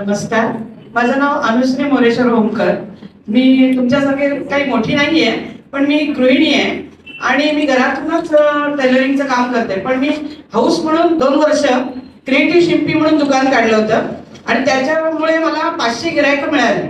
नमस्कार, माझं नाव अनुश्री मोरेश्वर होमकर. मी तुमच्यासारखे काही मोठी नाहीये, पण मी गृहिणी आहे आणि मी घरातूनच टेलरिंगचं काम करते. पण मी हाऊस म्हणून 2 वर्ष क्रिएटिव्ह शिंपी म्हणून दुकान काढलं होतं आणि त्याच्यामुळे मला 500 गिरायकं मिळाली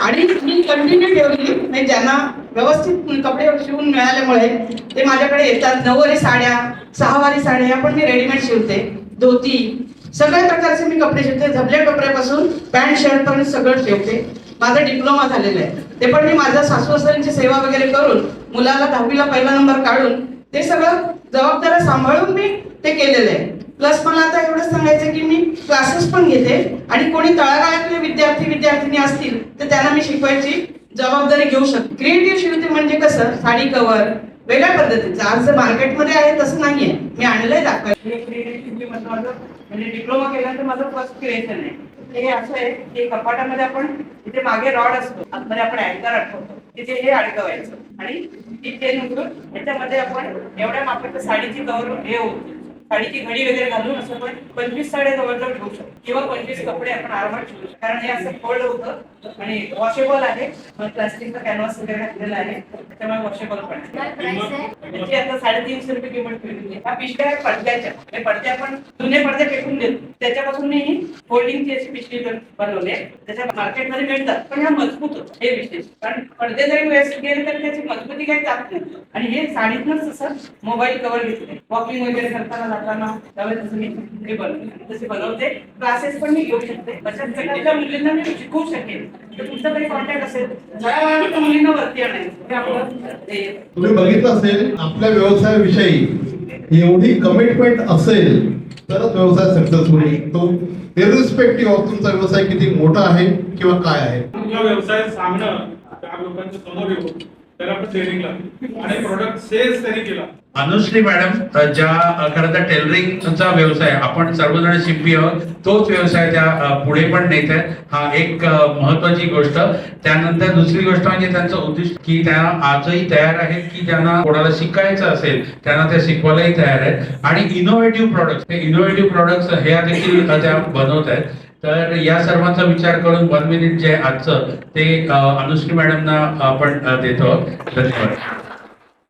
आणि मी कंटिन्यू ठेवली. म्हणजे ज्यांना व्यवस्थित कपडे शिवून मिळाल्यामुळे ते माझ्याकडे येतात. 9वारी साड्या, 6वारी साड्या पण मी रेडीमेड शिवते. धोती, सगळ्या प्रकारचे मी कपडे शिवते. झबल्या कपड्यापासून पॅन्ट शर्ट पर्यंत सगळं शिवते. माझा डिप्लोमा झालेला आहे. ते पण मी माझ्या सासू सासऱ्यांची सेवा वगैरे करून मुलाला 10वीला पहिला नंबर काढून ते सगळं जबाबदाऱ्या सांभाळून मी ते केलेलं आहे. प्लस मला आता एवढं सांगायचं की मी क्लासेस पण घेते आणि कोणी तळागाळातले विद्यार्थिनी असतील तर त्यांना मी शिकवायची जबाबदारी घेऊ शकते. क्रिएटिव्ह शिवते म्हणजे कसं, साडी कव्हर वेगळ्या पद्धतीचं आज मार्केटमध्ये आहे तसं नाहीये. मी आणलंय दाखवायला. क्रिएटिव्ह शिवते म्हणजे डिप्लोमा केल्यानंतर माझं फर्स्ट क्रिएशन आहे. हे असं आहे की कपाटामध्ये आपण इथे मागे रॉड असतो, आतमध्ये आपण अँकर अडकवतो, तिथे हे अडकवायचं आणि तिथे नंतर ह्याच्यामध्ये आपण एवढ्या मापाच्या साडीची कव्हर हे होती, साडीची घडी वगैरे घालून असं पण 25 साड्या जवळजवळ ठेवू शकतो किंवा 25 कपडे आपण आरामात ठेवू शकतो. कारण हे असं फोल्ड होतं आणि वॉशेबल आहे. प्लास्टिकचा कॅनव्हास वगैरे घातलेला आहे त्यामुळे वॉशेबल पण आहे. त्याची आता 350 रुपये किंमत ठेवलेली आहे. हा पिशव्या आहे पडद्याच्या. हे पडदे आपण जुने पडदे फेकून देतो, त्याच्यापासून मी फोल्डिंगची अशी पिशवी बनवली आहे. त्याच्या मार्केटमध्ये मिळतात पण ह्या मजबूत होतं. हे विशेष, कारण पडदे जरी व्यवस्थित गेले तरी त्याची मजबूती काही जात नाही. आणि हे साडीतनंच तसं मोबाईल कव्हर घेतले. वॉकिंग वगैरे करताना जाताना त्यावेळेस तसं मी हे बनवते, तसे बनवते. क्लासेस पण मी घेऊ शकते. बचत गटाच्या मुलींना मी शिकवू शकेन. तर तुमचा काही कॉन्टॅक्ट असेल तर मुलींना वरती आणायचं. तुम्ही बघितलं असेल आपल्या व्यवसायाविषयी एवढी कमिटमेंट असेल तरच व्यवसाय सक्सेसफुल होईल. तो इररिस्पेक्टिव्ह ऑफ तुमचा व्यवसाय किती मोठा आहे किंवा काय आहे. तुमचा व्यवसाय सांगणं त्या लोकांच्या समोर येऊन त्याला आपण ट्रेनिंग लागते आणि प्रोडक्ट सेल्स त्यांनी केला. अनुश्री मॅडम ज्या खरं तर टेलरिंगचा व्यवसाय आपण सर्वजण शिंपी आहोत, तोच व्यवसाय त्या पुढे पण नेत आहेत. हा एक महत्वाची गोष्ट. त्यानंतर दुसरी गोष्ट म्हणजे त्यांचं उद्दिष्ट की त्या आजही तयार आहेत की ज्यांना कोणाला शिकायचं असेल त्यांना ते शिकवायलाही तयार आहेत. आणि इनोव्हेटिव्ह प्रोडक्ट्स हे देखील त्या बनवत आहेत. तर या सर्वांचा विचार करून 1 मिनिट जे आजचं ते अनुश्री मॅडमना आपण देतो. धन्यवाद.